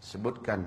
Sebutkan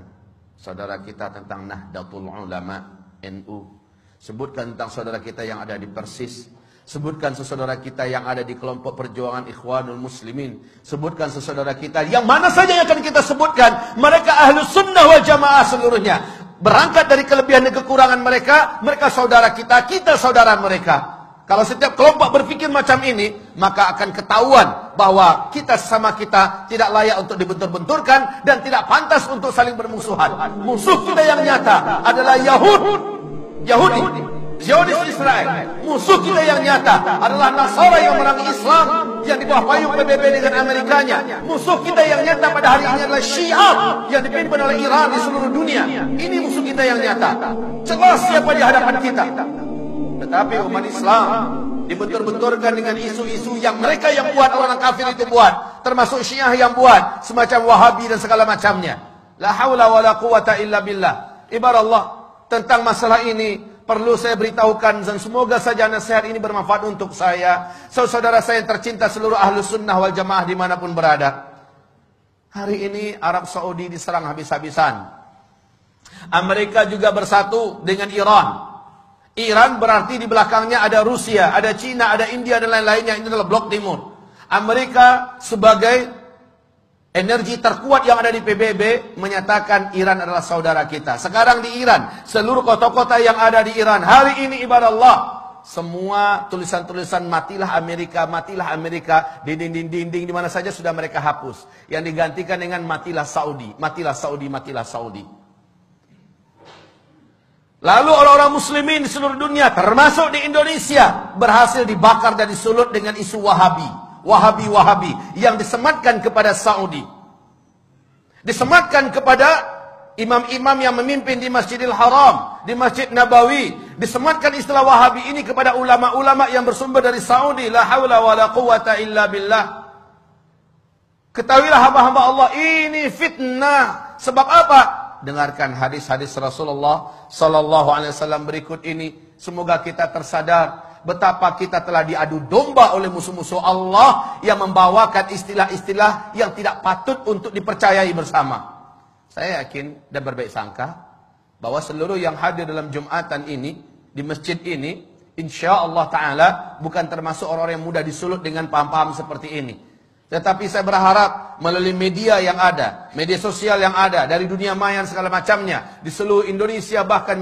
saudara kita tentang Nahdlatul Ulama NU. Sebutkan tentang saudara kita yang ada di Persis. Sebutkan sesaudara kita yang ada di kelompok perjuangan Ikhwanul Muslimin. Sebutkan sesaudara kita yang mana saja yang akan kita sebutkan. Mereka Ahlus Sunnah wal Jamaah seluruhnya. Berangkat dari kelebihan dan kekurangan mereka. Mereka saudara kita, kita saudara mereka. Kalau setiap kelompok berpikir macam ini, maka akan ketahuan bahwa kita sesama kita tidak layak untuk dibentur-benturkan dan tidak pantas untuk saling bermusuhan. Musuh kita yang nyata adalah Yahudi, Zionis Israel. Musuh kita yang nyata adalah Nasara yang memerangi Islam yang di bawah payung PBB dengan Amerikanya. Musuh kita yang nyata pada hari ini adalah Syiah yang dipimpin oleh Iran di seluruh dunia. Ini musuh kita yang nyata. Jelas siapa di hadapan kita. Tetapi umat Islam dibentur-benturkan dengan isu-isu yang mereka yang buat, orang kafir itu buat, termasuk Syiah yang buat, semacam Wahabi dan segala macamnya. La haula wala quwata illa billah. Ibarat Allah, tentang masalah ini perlu saya beritahukan dan semoga saja nasihat ini bermanfaat untuk saya, saudara saya yang tercinta, seluruh Ahlus Sunnah wal Jamaah dimanapun berada. Hari ini Arab Saudi diserang habis-habisan. Amerika juga bersatu dengan Iran. Iran berarti di belakangnya ada Rusia, ada Cina, ada India dan lain-lainnya. Ini adalah blok timur. Amerika sebagai energi terkuat yang ada di PBB menyatakan Iran adalah saudara kita. Sekarang di Iran, seluruh kota-kota yang ada di Iran hari ini ibarat Allah, semua tulisan-tulisan matilah Amerika di dinding-dinding di mana saja sudah mereka hapus. Yang digantikan dengan matilah Saudi, matilah Saudi, matilah Saudi. Lalu orang-orang muslimin di seluruh dunia, termasuk di Indonesia, berhasil dibakar dan disulut dengan isu Wahabi yang disematkan kepada Saudi. Disematkan kepada imam-imam yang memimpin di Masjidil Haram, di Masjid Nabawi. Disematkan istilah Wahabi ini kepada ulama-ulama yang bersumber dari Saudi. La haula wa la quwata illa billah. Ketahuilah hamba-hamba Allah, ini fitnah. Sebab apa? Dengarkan hadis-hadis Rasulullah sallallahu alaihi wasallam berikut ini. Semoga kita tersadar betapa kita telah diadu domba oleh musuh-musuh Allah yang membawakan istilah-istilah yang tidak patut untuk dipercayai bersama. Saya yakin dan berbaik sangka bahwa seluruh yang hadir dalam Jumatan ini, di masjid ini, insya Allah Ta'ala bukan termasuk orang-orang yang mudah disulut dengan paham-paham seperti ini. Tetapi saya berharap melalui media yang ada, media sosial yang ada, dari dunia maya dan segala macamnya, di seluruh Indonesia bahkan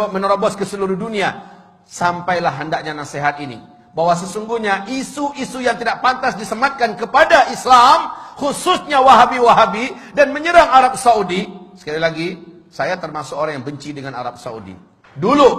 menerobos ke seluruh dunia, sampailah hendaknya nasihat ini. Bahwa sesungguhnya isu-isu yang tidak pantas disematkan kepada Islam, khususnya Wahabi-Wahabi, dan menyerang Arab Saudi. Sekali lagi, saya termasuk orang yang benci dengan Arab Saudi. Dulu,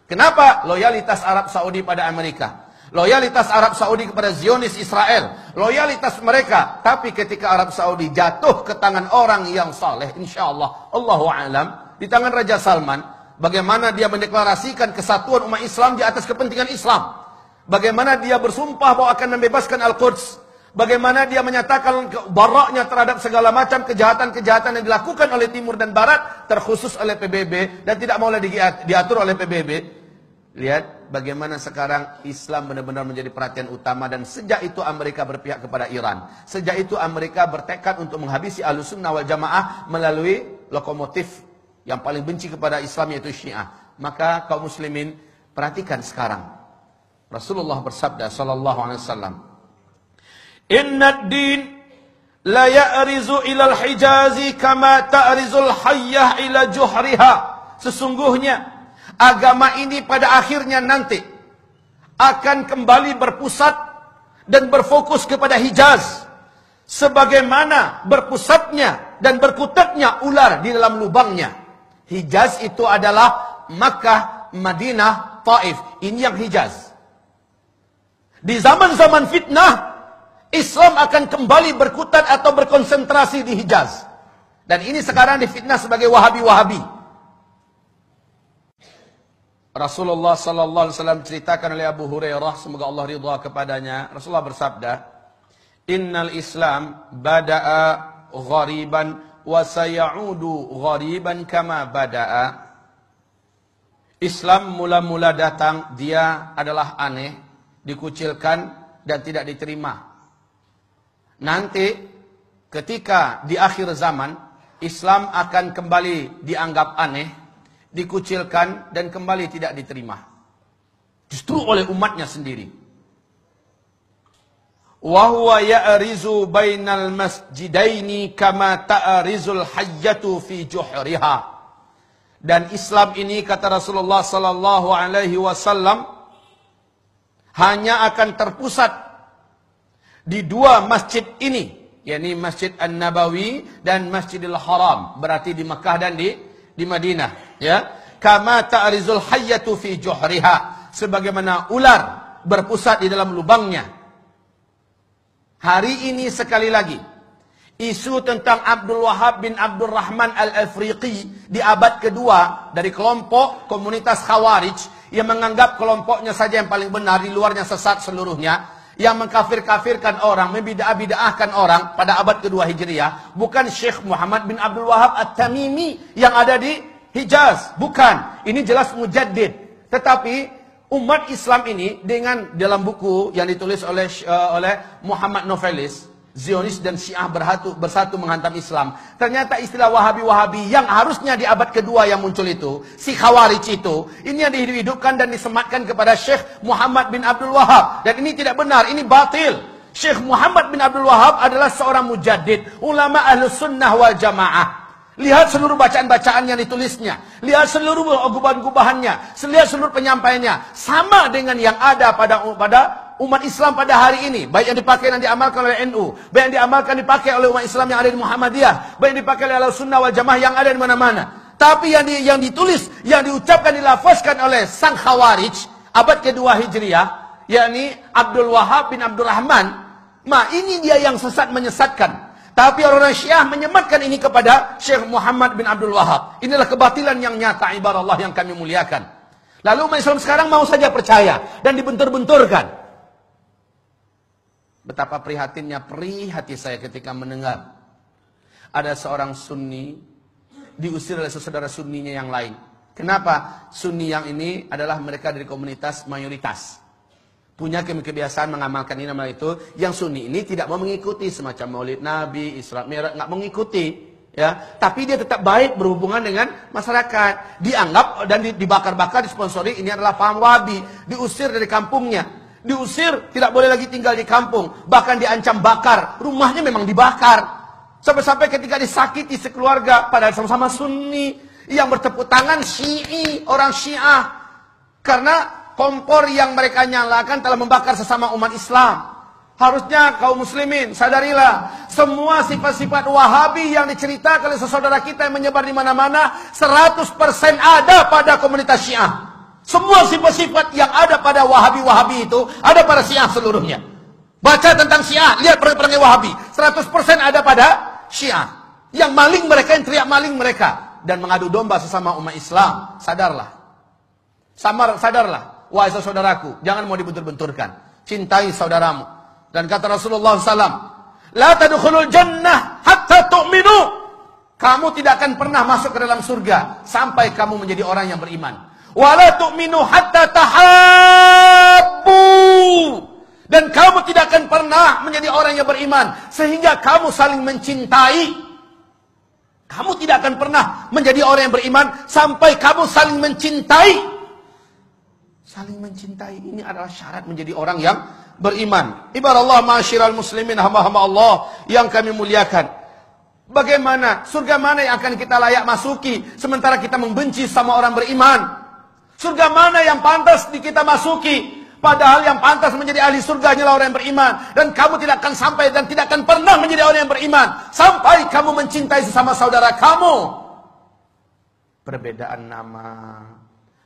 kenapa? Loyalitas Arab Saudi pada Amerika. Loyalitas Arab Saudi kepada Zionis Israel. Loyalitas mereka. Tapi ketika Arab Saudi jatuh ke tangan orang yang saleh, insyaAllah, Allahu a'lam, di tangan Raja Salman, bagaimana dia mendeklarasikan kesatuan umat Islam di atas kepentingan Islam. Bagaimana dia bersumpah bahwa akan membebaskan Al-Quds. Bagaimana dia menyatakan baraknya terhadap segala macam kejahatan-kejahatan yang dilakukan oleh Timur dan Barat, terkhusus oleh PBB, dan tidak mau lagi diatur oleh PBB. Lihat bagaimana sekarang Islam benar-benar menjadi perhatian utama. Dan sejak itu Amerika berpihak kepada Iran. Sejak itu Amerika bertekad untuk menghabisi Ahlus Sunnah wal Jamaah melalui lokomotif yang paling benci kepada Islam, yaitu Syiah. Maka kaum muslimin, perhatikan sekarang. Rasulullah bersabda sallallahu alaihi wasallam, "Inna ad-din la ya'rizu ila al-Hijazi kama ta'rizul hayyah ila juhriha." Sesungguhnya agama ini pada akhirnya nanti akan kembali berpusat dan berfokus kepada Hijaz, sebagaimana berpusatnya dan berkutatnya ular di dalam lubangnya. Hijaz itu adalah Makkah, Madinah, Taif. Ini yang Hijaz. Di zaman-zaman fitnah, Islam akan kembali berkutat atau berkonsentrasi di Hijaz. Dan ini sekarang difitnah sebagai Wahabi-Wahabi. Rasulullah sallallahu alaihi wasallam ceritakan oleh Abu Hurairah, semoga Allah ridha kepadanya. Rasulullah bersabda, "Innal Islam bada'a ghariban wa sayaudu ghariban kama bada'a." Islam mula-mula datang, dia adalah aneh, dikucilkan dan tidak diterima. Nanti ketika di akhir zaman Islam akan kembali dianggap aneh, dikucilkan dan kembali tidak diterima. Justru oleh umatnya sendiri. Wa huwa ya'rizu bainal masjidaini kama ta'rizul hayyatu fi juhriha. Dan Islam ini, kata Rasulullah sallallahu alaihi wasallam, hanya akan terpusat di dua masjid ini, yakni Masjid An-Nabawi dan Masjidil Haram, berarti di Mekah dan di Madinah, ya. Kama ta'rizul hayyatu fi juhriha, sebagaimana ular berpusat di dalam lubangnya. Hari ini sekali lagi, isu tentang Abdul Wahab bin Abdul Rahman Al-Afriqi di abad kedua dari kelompok komunitas Khawarij yang menganggap kelompoknya saja yang paling benar, di luarnya sesat seluruhnya, yang mengkafir-kafirkan orang, membidah-bidahkan orang pada abad kedua Hijriah, bukan Syekh Muhammad bin Abdul Wahab At-Tamimi yang ada di Hijaz, bukan. Ini jelas mujaddid. Tetapi umat Islam ini dengan dalam buku yang ditulis oleh Muhammad Novelis, Zionis dan Syiah bersatu menghantam Islam. Ternyata istilah Wahabi-Wahabi yang harusnya di abad kedua yang muncul itu, si Khawarij itu, ini yang dihidupkan dan disematkan kepada Syekh Muhammad bin Abdul Wahab. Dan ini tidak benar, ini batil. Syekh Muhammad bin Abdul Wahab adalah seorang mujaddid, ulama Ahlus Sunnah wal Jamaah. Lihat seluruh bacaan-bacaan yang ditulisnya. Lihat seluruh gubahan-gubahannya. Lihat seluruh penyampaiannya. Sama dengan yang ada pada umat Islam pada hari ini. Baik yang dipakai dan diamalkan oleh NU. Baik yang dipakai oleh umat Islam yang ada di Muhammadiyah. Baik yang dipakai oleh Sunnah wal Jamaah yang ada di mana-mana. Tapi yang ditulis, yang diucapkan, dilafazkan oleh sang Khawarij abad kedua Hijriah, yakni Abdul Wahab bin Abdul Rahman, ini dia yang sesat menyesatkan. Tapi orang-orang Syiah menyematkan ini kepada Syekh Muhammad bin Abdul Wahab. Inilah kebatilan yang nyata, ibarat Allah yang kami muliakan. Lalu umat Islam sekarang mau saja percaya dan dibentur-benturkan. Betapa prihatinnya hati saya ketika mendengar ada seorang Sunni diusir oleh saudara Sunninya yang lain. Kenapa? Sunni yang ini adalah mereka dari komunitas mayoritas. Punya kebiasaan mengamalkan ini nama itu. Yang Sunni ini tidak mau mengikuti semacam Maulid Nabi, Isra Mi'raj, nggak mengikuti, ya. Tapi dia tetap baik berhubungan dengan masyarakat. Dianggap dan dibakar-bakar, disponsori, ini adalah paham Wahabi. Diusir dari kampungnya, diusir, tidak boleh lagi tinggal di kampung, bahkan diancam bakar. Rumahnya memang dibakar. Sampai-sampai ketika disakiti sekeluarga, padahal sama-sama Sunni, yang bertepuk tangan Syi'i, orang Syiah, karena kompor yang mereka nyalakan telah membakar sesama umat Islam. Harusnya kaum muslimin sadarilah, semua sifat-sifat Wahabi yang diceritakan oleh saudara kita yang menyebar di mana-mana 100% ada pada komunitas Syiah. Semua sifat-sifat yang ada pada Wahabi-Wahabi itu ada pada Syiah seluruhnya. Baca tentang Syiah, lihat perangai Wahabi, 100% ada pada Syiah. Yang maling mereka, yang teriak maling mereka dan mengadu domba sesama umat Islam. Sadarlah. Sadarlah. Wahai saudaraku, jangan mau dibentur-benturkan. Cintai saudaramu. Dan kata Rasulullah SAW, La tadkhulul jannah hatta tu'minu. Kamu tidak akan pernah masuk ke dalam surga sampai kamu menjadi orang yang beriman. Wa la tu'minu hatta tahabbu. Dan kamu tidak akan pernah menjadi orang yang beriman sehingga kamu saling mencintai. Kamu tidak akan pernah menjadi orang yang beriman sampai kamu saling mencintai. Saling mencintai ini adalah syarat menjadi orang yang beriman. Ibarat Allah, ma'asyiral muslimin, hamba-hamba Allah yang kami muliakan. Bagaimana, surga mana yang akan kita layak masuki sementara kita membenci sama orang beriman? Surga mana yang pantas kita masuki? Padahal yang pantas menjadi ahli surga hanyalah orang yang beriman. Dan kamu tidak akan sampai dan tidak akan pernah menjadi orang yang beriman sampai kamu mencintai sesama saudara kamu. Perbedaan nama,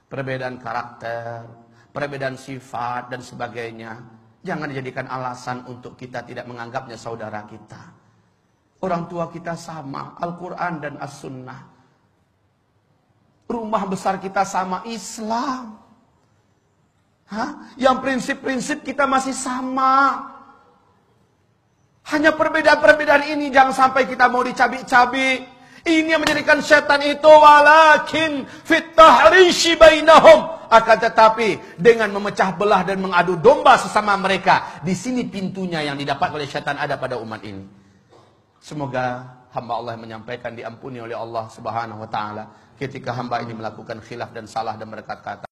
perbedaan karakter, perbedaan sifat dan sebagainya, jangan dijadikan alasan untuk kita tidak menganggapnya saudara kita. Orang tua kita sama, Al-Quran dan As-Sunnah. Rumah besar kita sama, Islam. Yang prinsip-prinsip kita masih sama. Hanya perbedaan-perbedaan ini jangan sampai kita mau dicabik-cabik. Ini yang menjadikan setan itu walakin fit tahrishi bainahum. Akan tetapi dengan memecah belah dan mengadu domba sesama mereka, di sini pintunya yang didapat oleh setan ada pada umat ini. Semoga hamba Allah yang menyampaikan diampuni oleh Allah Subhanahu wa taala ketika hamba ini melakukan khilaf dan salah dan berkata-kata.